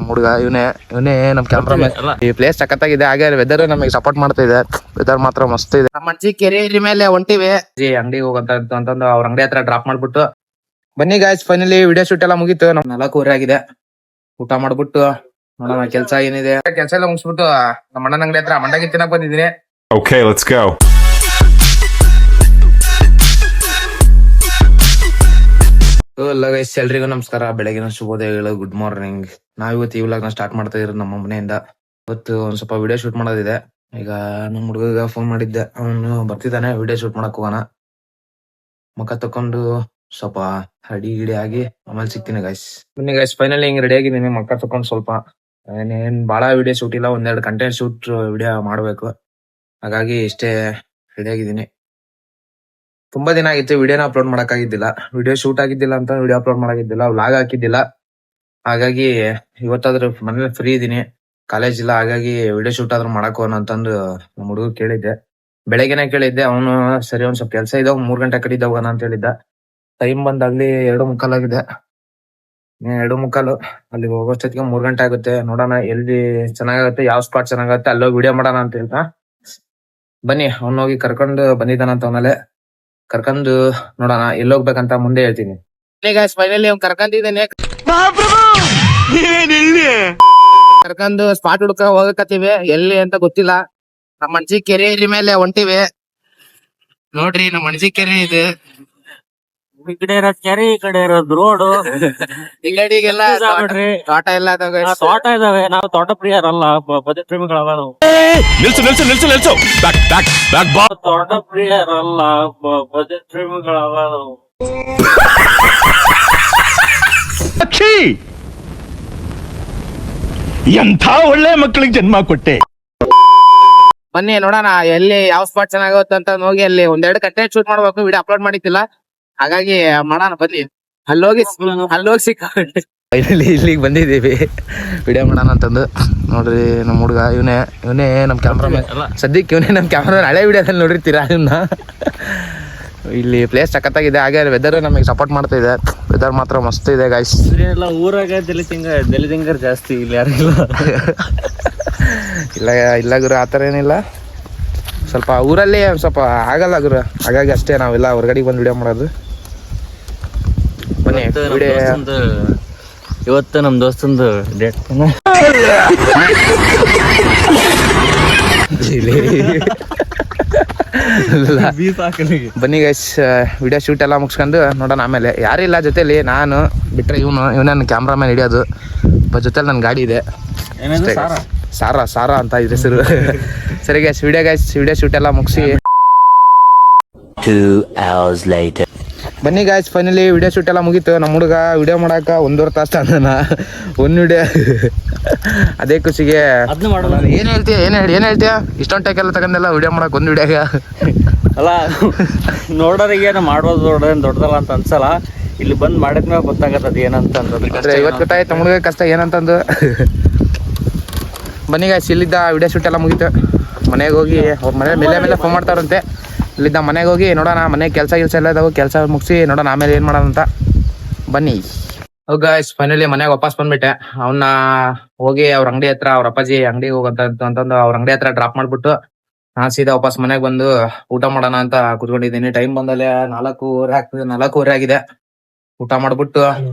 ನಮ್ಮ ಹುಡುಗ ಇವನೇ ನಮ್ಮ ಕ್ಯಾಮ್ರಾಮನ್. ಈ ಪ್ಲೇಸ್ ಸಖತ್ತಾಗಿದೆ. ಹಾಗೆ ವೆದರ್ ನಮಗೆ ಸಪೋರ್ಟ್ ಮಾಡ್ತಾ ಇದೆ. ವೆದರ್ ಮಾತ್ರ ಮಸ್ತ್ ಇದೆ. ನಮ್ಮ ಅಜ್ಜಿ ಕೆರೆ ಮೇಲೆ ಹೊಂಟಿವಿ. ಅಂಗಡಿಗೆ ಹೋಗಂತ ಅಂತಂದು ಅವ್ರ ಅಂಗಡಿ ಹತ್ರ ಡ್ರಾಪ್ ಮಾಡ್ಬಿಟ್ಟು ಬನ್ನಿ ಗಾಯ್ಸ್. ಫೈನಲಿ ವಿಡಿಯೋ ಶೂಟ್ ಎಲ್ಲ ಮುಗೀತು. ನಮ್ 4 ಆಗಿದೆ. ಊಟ ಮಾಡ್ಬಿಟ್ಟು ನೋಡೋಣ ಕೆಲ್ಸ ಏನಿದೆ. ಕೆಲ್ಸ ಎಲ್ಲ ಮುಗಿಸ್ಬಿಟ್ಟು ನಮ್ಮ ಅಣ್ಣನ ಅಂಗಡಿ ಹತ್ರ ಮಂಡಾಗಿ ತಿನ್ನಕ್ ಬಂದಿದ್ದೀನಿ. Okay, let's go. ಎಲ್ಲ ಗೈಸ್ ಎಲ್ರಿಗೂ ನಮಸ್ಕಾರ. ಬೆಳಗಿನ ಶುಭೋದಯಗಳು, ಗುಡ್ ಮಾರ್ನಿಂಗ್. ನಾವಿವತ್ತು ಈ ವ್ಲಾಗ್ ನ ಸ್ಟಾರ್ಟ್ ಮಾಡ್ತಾ ಇರೋದು ನಮ್ಮ ಮನೆಯಿಂದ. ಇವತ್ತು ಒಂದ್ ಸ್ವಲ್ಪ ವಿಡಿಯೋ ಶೂಟ್ ಮಾಡೋದಿದೆ. ಈಗ ನಮ್ ಹುಡುಗ ಫೋನ್ ಮಾಡಿದ್ದೆ, ಅವನು ಬರ್ತಿದ್ದಾನೆ. ವಿಡಿಯೋ ಶೂಟ್ ಮಾಡಕ್ ಹೋಗೋಣ. ಮುಖ ತಕೊಂಡು ಸ್ವಲ್ಪ ರೆಡಿ ಗಿಡಿ ಆಗಿ ಆಮೇಲೆ ಸಿಗ್ತೀನಿ ಗೈಸ್. ಬನ್ನಿ ಗೈಸ್, ಫೈನಲಿ ಹಿಂಗ್ ರೆಡಿ ಆಗಿದ್ದೀನಿ. ಮುಖ ತಕೊಂಡು ಸ್ವಲ್ಪ ಏನ್ ಬಾಳ ವಿಡಿಯೋ ಶೂಟ್ ಇಲ್ಲ, 1-2 ಕಂಟೆಂಟ್ ಶೂಟ್ ವಿಡಿಯೋ ಮಾಡ್ಬೇಕು. ಹಾಗಾಗಿ ಇಷ್ಟೇ ರೆಡಿ ಆಗಿದ್ದೀನಿ. ತುಂಬಾ ದಿನ ಆಗಿತ್ತು ವಿಡಿಯೋನ ಅಪ್ಲೋಡ್ ಮಾಡಕ್ ಆಗಿದ್ದಿಲ್ಲ. ವಿಡಿಯೋ ಶೂಟ್ ಆಗಿದ್ದಿಲ್ಲ ಅಂತ ವಿಡಿಯೋ ಅಪ್ಲೋಡ್ ಮಾಡಾಗಿದ್ದಿಲ್ಲ, ವ್ಲಾಗ್ ಹಾಕಿದ್ದಿಲ್ಲ. ಹಾಗಾಗಿ ಇವತ್ತಾದ್ರೂ ಮನೇಲಿ ಫ್ರೀ ಇದೀನಿ, ಕಾಲೇಜ್ ಇಲ್ಲ. ಹಾಗಾಗಿ ವಿಡಿಯೋ ಶೂಟ್ ಆದ್ರೂ ಮಾಡಕ್ ಹೋಗೋಣ ಅಂತಂದು ನಮ್ಮ ಹುಡುಗ ಕೇಳಿದ್ದೆ. ಬೆಳಗ್ಗೆನೆ ಕೇಳಿದ್ದೆ. ಅವನು ಸರಿ ಒಂದ್ ಸ್ವಲ್ಪ ಕೆಲಸ ಇದಾವ, 3 ಗಂಟೆ ಕಡಿದ ಹೋಗೋಣ ಅಂತ ಹೇಳಿದ್ದ. ಟೈಮ್ ಬಂದಾಗ್ಲಿ 2:45 ಆಗಿದೆ. 2:45 ಅಲ್ಲಿ ಹೋಗೋಷ್ಟೊತ್ತಿಗೆ 3 ಗಂಟೆ ಆಗುತ್ತೆ. ನೋಡೋಣ ಎಲ್ಲಿ ಚೆನ್ನಾಗುತ್ತೆ, ಯಾವ ಸ್ಪಾಟ್ ಚೆನ್ನಾಗುತ್ತೆ ಅಲ್ಲೋಗಿ ವಿಡಿಯೋ ಮಾಡೋಣ ಅಂತ ಹೇಳ್ತಾ ಬನ್ನಿ. ಅವ್ನೋಗಿ ಕರ್ಕೊಂಡು ಬಂದಿದ್ದಾನಂತ. ಅವನಲ್ಲೇ ಕರ್ಕೊಂಡು ನೋಡೋಣ ಎಲ್ಲಿ ಹೋಗ್ಬೇಕಂತ ಮುಂದೆ ಹೇಳ್ತೀನಿ. ಫೈನಲಿ ಅವ್ನು ಕರ್ಕೊಂಡಿದ್ದೇನೆ. ಕರ್ಕೊಂಡು ಸ್ಪಾಟ್ ಹುಡ್ಕ ಹೋಗಕತ್ತೀವಿ. ಎಲ್ಲಿ ಅಂತ ಗೊತ್ತಿಲ್ಲ. ನಮ್ಮ ಅಣ್ಜಿ ಕೆರೆ ಮೇಲೆ ಹೊಂಟಿವಿ. ನೋಡ್ರಿ ನಮ್ಮ ಅಣ್ಜಿ ಕೆರೆ ಇದೆ. ಈ ಕಡೆ ಇರೋದ್ ಕೆರೆ, ಈ ಕಡೆ ಇರೋದ್ ರೋಡ್. ಈ ಕಡೆಗೆಲ್ಲ ತೋಟ ಎಲ್ಲ ತೋಟ ಇದಾವೆ. ನಾವು ತೋಟ ಪ್ರಿಯರಲ್ಲ, ಬಜೆಟ್ ಪ್ರೇಮಿಗಳಲ್ಲ ನಾವು. ನಿಲ್ಸು. Back. ತೋಟ ಪ್ರಿಯರಲ್ಲ, ಬಜೆಟ್ ಪ್ರೇಮಿಗಳಲ್ಲ ನಾವು. ಎಂಥ ಒಳ್ಳೆ ಮಕ್ಕಳಿಗೆ ಜನ್ಮ ಕೊಟ್ಟೆ. ಬನ್ನಿ ನೋಡೋಣ ಎಲ್ಲಿ ಯಾವ ಸ್ಪಾಟ್ ಚೆನ್ನಾಗುತ್ತೆ ಅಂತ ಹೋಗಿ ಅಲ್ಲಿ 1-2 ಕಂಟೆಂಟ್ ಶೂಟ್ ಮಾಡ್ಬೇಕು. ವಿಡಿಯೋ ಅಪ್ಲೋಡ್ ಮಾಡಿದ್ದಿಲ್ಲ, ಹಾಗಾಗಿ ಮಾಡೋಣ ಬನ್ನಿ. ಅಲ್ಲೋಗಿ ಸಿಕ್ಕ ಇಲ್ಲಿಗೆ ಬಂದಿದ್ದೀವಿ ವಿಡಿಯೋ ಮಾಡೋಣ ಅಂತಂದು. ನೋಡ್ರಿ ನಮ್ಮ ಹುಡುಗ ಇವನೇ ನಮ್ ಕ್ಯಾಮ್ರಾಮನ್. ಸದ್ಯಕ್ಕೆ ಇವನೇ ನಮ್ ಕ್ಯಾಮ್ರಾಮನ್. ಹಳೆ ವಿಡಿಯೋದಲ್ಲಿ ನೋಡಿರ್ತೀರಾ ಇವನ್ನ. ಇಲ್ಲಿ ಪ್ಲೇಸ್ ಸಖತ್ತಾಗಿದೆ. ಹಾಗೆ ವೆದರ್ ನಮಗೆ ಸಪೋರ್ಟ್ ಮಾಡ್ತಾ ಇದೆ. ವೆದರ್ ಮಾತ್ರ ಮಸ್ತ್ ಇದೆ ಗಾಯ್ಸ್. ಎಲ್ಲ ಊರಾಗ ದಲಿತಿಂಗರ್ ಜಾಸ್ತಿ, ಇಲ್ಲಿ ಯಾರಿಲ್ಲ. ಇಲ್ಲ ಗುರು, ಆತರ ಏನಿಲ್ಲ. ಸ್ವಲ್ಪ ಊರಲ್ಲಿ ಸ್ವಲ್ಪ ಆಗಲ್ಲ ಗುರು, ಹಾಗಾಗಿ ಅಷ್ಟೇ ನಾವೆಲ್ಲ ಹೊರಗಡೆ ಬಂದು ವಿಡಿಯೋ ಮಾಡೋದು. ಬನ್ನಿ ಇವತ್ತು ನಮ್ ದೋಸ್ತಂದು ಡೇಟ್. ಬನ್ನಿ ಗೈಸ್, ವಿಡಿಯೋ ಶೂಟ್ ಎಲ್ಲ ಮುಗಿಸ್ಕೊಂಡು ನೋಡೋಣ. ಆಮೇಲೆ ಯಾರಿಲ್ಲ ಜೊತೆಲಿ, ನಾನು ಬಿಟ್ರೆ ಇವನ ಕ್ಯಾಮ್ರಾಮನ್ ಹಿಡಿಯೋದು. ಜೊತೆಲಿ ನನ್ನ ಗಾಡಿ ಇದೆ, ಸಾರಾ ಅಂತ ಇದ್ರ ಹೆಸರು. ಸರಿ ಗೈಸ್, ವಿಡಿಯೋ ಶೂಟ್ ಎಲ್ಲ ಮುಗಿಸಿ 2 hours later. ಬನ್ನಿ ಗಾಯ್ಸ್, ಫೈನಲಿ ವಿಡಿಯೋ ಶೂಟ್ ಎಲ್ಲ ಮುಗೀತು. ನಮ್ಮ ಹುಡುಗ ವಿಡಿಯೋ ಮಾಡಾಕ 1.5 ತಾಸು ತಂದನ ಒಂದು ವಿಡಿಯೋ. ಅದೇ ಖುಷಿಗೆ ಏನ್ ಹೇಳ್ತೀಯ ಇಷ್ಟೊಂದು ಟೈಕೆಲ್ಲ ತಗೊಂಡೆಲ್ಲ ವಿಡಿಯೋ ಮಾಡಕ್ ಒಂದು ವಿಡಿಯೋಗ. ಅಲ್ಲ, ನೋಡೋರಿಗೆ ಮಾಡ್ಬೋದು ದೊಡ್ಡದಲ್ಲ ಅಂತ ಅನ್ಸಲ್ಲ. ಇಲ್ಲಿ ಬಂದ್ ಮಾಡಿದ್ಮೇಲೆ ಗೊತ್ತಾಗತ್ತದ ಏನಂತ. ಇವತ್ತು ಗೊತ್ತಾಯ್ತು ನಮ್ಮ ಹುಡುಗ ಕಷ್ಟ ಏನಂತಂದು. ಬನ್ನಿ ಗಾಯ್ಸ್, ಇಲ್ಲಿದ್ದ ವಿಡಿಯೋ ಶೂಟ್ ಎಲ್ಲ ಮುಗೀತು. ಮನೆಗೆ ಹೋಗಿ ಅವ್ರ ಮನೆ ಮೇಲೆ ಫೋನ್ ಮಾಡ್ತಾರಂತೆ. ಇಲ್ಲಿದ್ದ ಮನೆಗೆ ಹೋಗಿ ನೋಡೋಣ. ಮನೆ ಕೆಲಸ ಎಲ್ಲ ಇದಾವೆ, ಕೆಲಸ ಮುಗಿಸಿ ನೋಡೋಣ ಆಮೇಲೆ ಏನ್ ಮಾಡೋಣ ಅಂತ. ಬನ್ನಿ. ಗಾಯ್ಸ್, ಫೈನಲಿ ಮನೆಗೆ ವಾಪಸ್ ಬಂದ್ಬಿಟ್ಟೆ. ಅವನ್ನ ಹೋಗಿ ಅವ್ರ ಅಂಗಡಿ ಹತ್ರ, ಅವ್ರ ಅಪ್ಪಾಜಿ ಅಂಗಡಿಗೆ ಹೋಗಂತಂದು ಅವ್ರ ಅಂಗಡಿ ಹತ್ರ ಡ್ರಾಪ್ ಮಾಡ್ಬಿಟ್ಟು ನಾನ್ ಸೀದಾ ವಾಪಸ್ ಮನೆಗೆ ಬಂದು ಊಟ ಮಾಡೋಣ ಅಂತ ಕುತ್ಕೊಂಡಿದ್ದೀನಿ. ಟೈಮ್ ಬಂದಲ್ಲೇ 4:15 ಆಗಿದೆ. ಊಟ ಮಾಡ್ಬಿಟ್ಟು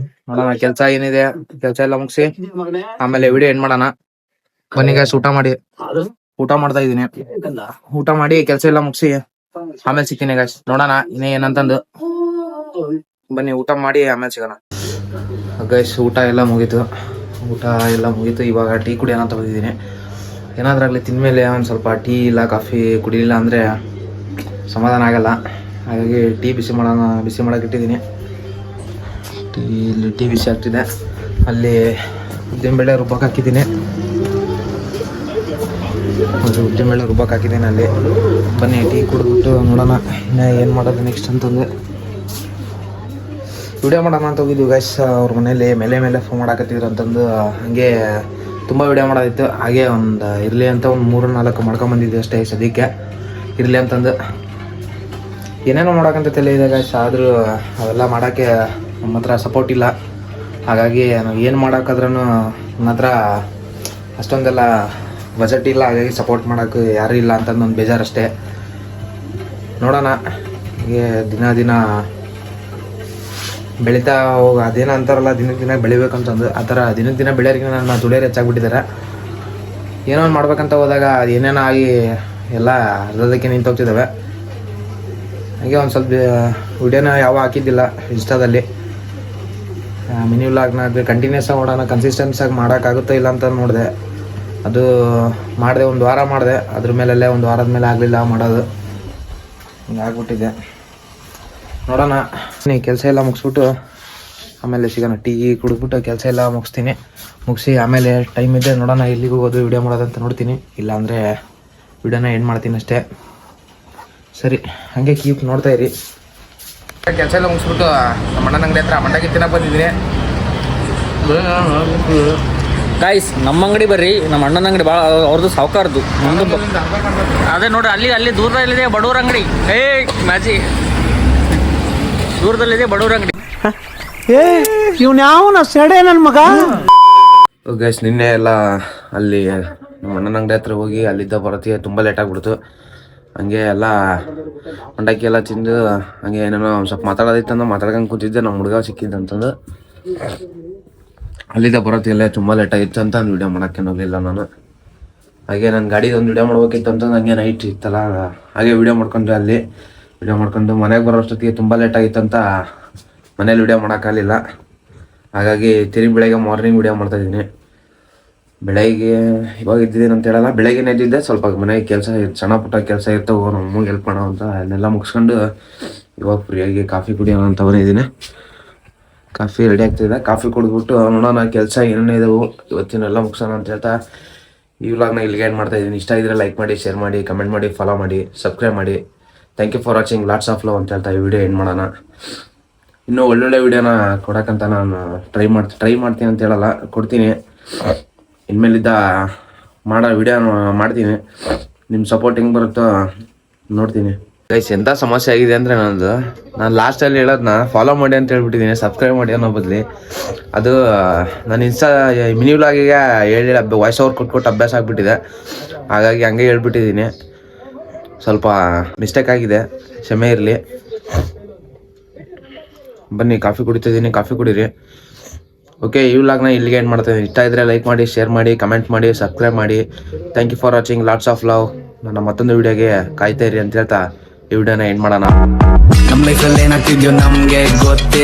ನೋಡೋಣ ಕೆಲಸ ಏನಿದೆ, ಕೆಲಸ ಎಲ್ಲ ಮುಗಿಸಿ ಆಮೇಲೆ ವಿಡಿಯೋ ಏನ್ ಮಾಡೋಣ. ಬನ್ನಿ ಗಾಯ್ಸ್, ಊಟ ಮಾಡ್ತಾ ಇದೀನಿ. ಊಟ ಮಾಡಿ ಕೆಲಸ ಎಲ್ಲ ಮುಗಿಸಿ ಆಮೇಲೆ ಸಿಗ್ತೀನಿ ಗಾಯ್ಸ್. ನೋಡೋಣ ಏನಂತಂದು. ಬನ್ನಿ ಊಟ ಮಾಡಿ ಆಮೇಲೆ ಸಿಗೋಣ ಗೈಸ್. ಊಟ ಎಲ್ಲ ಮುಗೀತು. ಇವಾಗ ಟೀ ಕುಡಿಯೋಣ ಅಂತ ಬಂದಿದ್ದೀನಿ. ಏನಾದ್ರಾಗ್ಲಿ ತಿಂದ್ಮೇಲೆ ಒಂದ್ ಸ್ವಲ್ಪ ಟೀ ಇಲ್ಲ ಕಾಫಿ ಕುಡಿಲಿಲ್ಲ ಅಂದ್ರೆ ಸಮಾಧಾನ ಆಗಲ್ಲ. ಹಾಗಾಗಿ ಟೀ ಬಿಸಿ ಮಾಡಕ್ಕೆ ಇಟ್ಟಿದ್ದೀನಿ. ಟೀ ಬಿಸಿ ಆಗ್ತಿದೆ. ಅಲ್ಲಿ ಉದ್ದಿನಬೇಳೆ ರುಬ್ಬಕ್ಕೆ ಹಾಕಿದ್ದೀನಿ. ಅಲ್ಲಿ ಬನ್ನಿ ಟೀ ಕುಡಿದ್ಬಿಟ್ಟು ನೋಡೋಣ ಏನು ಮಾಡೋದು ನೆಕ್ಸ್ಟ್ ಅಂತಂದು. ವಿಡಿಯೋ ಮಾಡೋಣ ಅಂತ ಹೋಗಿದ್ವಿ ಗೈಸ್. ಅವ್ರ ಮನೇಲಿ ಮೇಲೆ ಫೋನ್ ಮಾಡಾಕತ್ತಿದ್ರು ಅಂತಂದು. ಹಂಗೆ ತುಂಬ ವಿಡಿಯೋ ಮಾಡೋದಿತ್ತು. ಹಾಗೆ ಒಂದು ಇರಲಿ ಅಂತ ಒಂದು 3-4 ಮಾಡ್ಕೊಂಬಂದಿದ್ವಿ ಅಷ್ಟೇ. ಸದ್ಯಕ್ಕೆ ಇರಲಿ ಅಂತಂದು ಏನೇನೋ ಮಾಡೋಕ್ಕಂತ ತಲೆ ಇದೆ ಗೈಸ್. ಆದರೂ ಅವೆಲ್ಲ ಮಾಡೋಕ್ಕೆ ನಮ್ಮ ಹತ್ರ ಸಪೋರ್ಟ್ ಇಲ್ಲ. ಹಾಗಾಗಿ ನಾವು ಏನು ಮಾಡೋಕ್ಕಾದ್ರೂ ನನ್ನ ಹತ್ರ ಅಷ್ಟೊಂದೆಲ್ಲ ಬಜೆಟ್ ಇಲ್ಲ, ಹಾಗಾಗಿ ಸಪೋರ್ಟ್ ಮಾಡೋಕ್ಕೆ ಯಾರೂ ಇಲ್ಲ ಅಂತಂದು ಒಂದು ಬೇಜಾರಷ್ಟೇ. ನೋಡೋಣ, ಹೀಗೆ ದಿನ ಬೆಳೀತಾ ಹೋಗ. ಅದೇನೋ ಅಂತಾರಲ್ಲ, ದಿನ ಬೆಳಿಬೇಕಂತಂದು, ಆ ಥರ ದಿನ ಬೆಳೆಯೋರಿಗೆ ನನ್ನ ದುಡಿಯೋರು ಹೆಚ್ಚಾಗ್ಬಿಟ್ಟಿದ್ದಾರೆ. ಏನೋ ಒಂದು ಮಾಡ್ಬೇಕಂತ ಹೋದಾಗ ಅದು ಏನೇನೋ ಆಗಿ ಎಲ್ಲ ಅರ್ಧದಕ್ಕೆ ನಿಂತೋಗ್ತಿದ್ದಾವೆ. ಹಾಗೆ ಒಂದು ಸ್ವಲ್ಪ ವಿಡಿಯೋನ ಯಾವ ಹಾಕಿದ್ದಿಲ್ಲ ಇನ್ಸ್ಟಾದಲ್ಲಿ. ಮಿನಿ ವ್ಲಾಗ್ನ ಕಂಟಿನ್ಯೂಸ್ ಆಗಿ ಮಾಡೋಣ, ಕನ್ಸಿಸ್ಟೆನ್ಸ್ ಆಗಿ ಮಾಡೋಕ್ಕಾಗುತ್ತೋ ಇಲ್ಲ ಅಂತ ನೋಡಿದೆ. ಅದು ಮಾಡಿದೆ, ಒಂದು ವಾರ ಮಾಡಿದೆ. ಅದ್ರ ಮೇಲೆಲ್ಲೇ ಒಂದು ವಾರದ ಮೇಲೆ ಆಗಲಿಲ್ಲ ಮಾಡೋದು, ಹಿಂಗೆ ಆಗ್ಬಿಟ್ಟಿದೆ. ನೋಡೋಣ, ಕೆಲಸ ಎಲ್ಲ ಮುಗಿಸ್ಬಿಟ್ಟು ಆಮೇಲೆ ಸಿಗೋಣ. ಟೀ ಕುಡಿದ್ಬಿಟ್ಟು ಕೆಲಸ ಎಲ್ಲ ಮುಗಿಸಿ ಆಮೇಲೆ ಟೈಮ್ ಇದೆ ನೋಡೋಣ ಎಲ್ಲಿಗೆ ಹೋಗೋದು, ವಿಡಿಯೋ ಮಾಡೋದಂತ ನೋಡ್ತೀನಿ. ಇಲ್ಲಾಂದರೆ ವಿಡಿಯೋನ ಎಂಡ್ ಮಾಡ್ತೀನಿ ಅಷ್ಟೇ. ಸರಿ, ಹಾಗೆ ಕೀಪ್ ನೋಡ್ತಾ ಇರಿ. ಕೆಲಸ ಎಲ್ಲ ಮುಗಿಸ್ಬಿಟ್ಟು ನಮ್ಮ ಅಣ್ಣನ ಅಂಗಡಿ ಹತ್ರ ಮಂಡಕ್ಕಿ ತಿನ್ನಕ್ಕೆ ಬಂದಿದ್ದೀನಿ. ಗಾಯ್ಸ್, ನಮ್ಮ ಅಂಗಡಿ ಬರ್ರಿ, ನಮ್ಮ ಅಣ್ಣನ ಅಂಗಡಿ ಭಾಳ ಅವ್ರದ್ದು ಸಾವುಕಾರದ್ದು. ಅದೇ ನೋಡ್ರಿ, ಅಲ್ಲಿ ದೂರದಲ್ಲಿದೆ ಬಡವ್ರ ಅಂಗಡಿ. ಮ್ಯಾಚಿ ದೂರದಲ್ಲಿದೆ ಬಡವ್ರ ಅಂಗಡಿ. ಗೈಸ್, ನಿನ್ನೆ ಎಲ್ಲ ಅಲ್ಲಿ ನಮ್ಮ ಅಣ್ಣನ ಅಂಗಡಿ ಹತ್ರ ಹೋಗಿ ಅಲ್ಲಿದ್ದ ಬರೋತ್ತಿಗೆ ತುಂಬ ಲೇಟ್ ಆಗಿಬಿಡ್ತು. ಹಂಗೆ ಎಲ್ಲ ಮಂಡಕ್ಕಿ ಎಲ್ಲ ತಿಂದು ಹಂಗೆ ಏನೇನೋ ಒಂದು ಸ್ವಲ್ಪ ಮಾತಾಡೋದಿತ್ತಂದು ಮಾತಾಡ್ಕೊಂಡು ಕೂತಿದ್ದೆ. ನಮ್ಮ ಹುಡುಗ ಸಿಕ್ಕಿದ್ದಂತಂದು ಅಲ್ಲಿದ್ದ ಬರೋತ್ತಿಗೆಲ್ಲ ತುಂಬ ಲೇಟ್ ಆಗಿತ್ತು ಅಂತ ಒಂದು ವೀಡಿಯೋ ಮಾಡೋಕ್ಕೆ ಹೋಗಲಿಲ್ಲ ನಾನು. ಹಾಗೆ ನನ್ನ ಗಾಡಿದು ಒಂದು ವೀಡಿಯೋ ಮಾಡ್ಬೇಕಿತ್ತು ಅಂತ ನನಗೆ ನೈಟ್ ಇತ್ತಲ್ಲ, ಹಾಗೆ ವೀಡಿಯೋ ಮಾಡ್ಕೊಂಡ್ರೆ ಅಲ್ಲಿ ವೀಡಿಯೋ ಮಾಡ್ಕೊಂಡು ಮನೆಗೆ ಬರೋ ಅಷ್ಟೊತ್ತಿಗೆ ತುಂಬ ಲೇಟ್ ಆಗಿತ್ತಂತ ಮನೇಲಿ ವೀಡಿಯೋ ಮಾಡೋಕ್ಕಾಗಲಿಲ್ಲ. ಹಾಗಾಗಿ ತಿರುಗಿ ಬೆಳಗ್ಗೆ ಮಾರ್ನಿಂಗ್ ವೀಡಿಯೋ ಮಾಡ್ತಾಯಿದ್ದೀನಿ. ಬೆಳಗ್ಗೆ ಇವಾಗ ಇದ್ದಿದ್ದೀನಿ ಅಂತ ಹೇಳಲ್ಲ, ಬೆಳಗ್ಗೆ ಎದ್ದಿದ್ದೆ. ಸ್ವಲ್ಪ ಮನೆಗೆ ಕೆಲಸ ಸಣ್ಣ ಪುಟ್ಟ ಕೆಲಸ ಇರ್ತಾವೆ, ನಮ್ಮ ಅಮ್ಮಗೆ ಹೆಲ್ಪ್ ಮಾಡೋ ಅಂತ ಅದನ್ನೆಲ್ಲ ಮುಗಿಸ್ಕೊಂಡು ಇವಾಗ ಫ್ರೀಯಾಗಿ ಕಾಫಿ ಕುಡಿಯೋಣ ಅಂತ ಬಂದಿದ್ದೀನಿ. ಕಾಫಿ ರೆಡಿ ಆಗ್ತಿದೆ. ಕಾಫಿ ಕುಡಿದ್ಬಿಟ್ಟು ನೋಡೋಣ ಕೆಲಸ ಏನೇನೇ ಇದಾವೆ ಇವತ್ತಿನೆಲ್ಲ ಮುಗಿಸೋಣ ಅಂತ ಹೇಳ್ತಾ ಈ ವ್ಲಾಗ್ನ ಇಲ್ಲಿಗೆ ಎಂಡ್ ಮಾಡ್ತಾಯಿದ್ದೀನಿ. ಇಷ್ಟ ಇದ್ದರೆ ಲೈಕ್ ಮಾಡಿ, ಶೇರ್ ಮಾಡಿ, ಕಮೆಂಟ್ ಮಾಡಿ, ಫಾಲೋ ಮಾಡಿ, ಸಬ್ಸ್ಕ್ರೈಬ್ ಮಾಡಿ. Thank you for watching. Lots of love ಅಂತ ಹೇಳ್ತಾ ಈ ವಿಡಿಯೋ ಎಂಡ್ ಮಾಡೋಣ. ಇನ್ನೂ ಒಳ್ಳೊಳ್ಳೆ ವಿಡಿಯೋನ ಕೊಡೋಕ್ಕಂತ ನಾನು ಟ್ರೈ ಮಾಡ್ತೀನಿ ಅಂತ ಹೇಳಲ್ಲ, ಕೊಡ್ತೀನಿ. ಇನ್ಮೇಲಿದ್ದ ಮಾಡೋ ವಿಡಿಯೋನ ಮಾಡ್ತೀನಿ. ನಿಮ್ಮ ಸಪೋರ್ಟ್ ಹೆಂಗೆ ಬರುತ್ತೋ ನೋಡ್ತೀನಿ. ಗೈಸ್, ಎಂಥ ಸಮಸ್ಯೆ ಆಗಿದೆ ಅಂದರೆ ನಾನು ಲಾಸ್ಟಲ್ಲಿ ಹೇಳೋದನ್ನ ಫಾಲೋ ಮಾಡಿ ಅಂತ ಹೇಳ್ಬಿಟ್ಟಿದ್ದೀನಿ, ಸಬ್ಸ್ಕ್ರೈಬ್ ಮಾಡಿ ಅನ್ನೋ ಬದಲಿ. ಅದು ನಾನು ಮಿನಿ ವ್ಲಾಗಿಗೆ ಹೇಳಿ ವಾಯ್ಸ್ ಓವರ್ ಕೊಟ್ಬಿಟ್ಟು ಅಭ್ಯಾಸ ಆಗಿಬಿಟ್ಟಿದೆ. ಹಾಗಾಗಿ ಹಂಗೆ ಹೇಳ್ಬಿಟ್ಟಿದ್ದೀನಿ. ಸ್ವಲ್ಪ ಮಿಸ್ಟೇಕ್ ಆಗಿದೆ, ಕ್ಷಮೆ ಇರಲಿ. ಬನ್ನಿ, ಕಾಫಿ ಕುಡಿತಿದ್ದೀನಿ, ಕಾಫಿ ಕುಡೀರಿ. ಓಕೆ, ಈ ವ್ಲಾಗ್ನ ಇಲ್ಲಿಗೆ ಎಂಡ್ ಮಾಡ್ತಾಯಿದ್ದೀನಿ. ಇಷ್ಟ ಇದ್ದರೆ ಲೈಕ್ ಮಾಡಿ, ಶೇರ್ ಮಾಡಿ, ಕಮೆಂಟ್ ಮಾಡಿ, ಸಬ್ಸ್ಕ್ರೈಬ್ ಮಾಡಿ. Thank you for watching. Lots of love. ನನ್ನ ಮತ್ತೊಂದು ವಿಡಿಯೋಗೆ ಕಾಯ್ತಾ ಇರಿ ಅಂತ ಹೇಳ್ತಾ ಈ ವಿಡಿಯೋನ ಎಂಡ್ ಮಾಡೋಣ. ನಮ್ಮ ಲೈಫಲ್ಲಿ ಏನಾಗ್ತಿದ್ಯೋ ನಮಗೆ ಗೊತ್ತೇ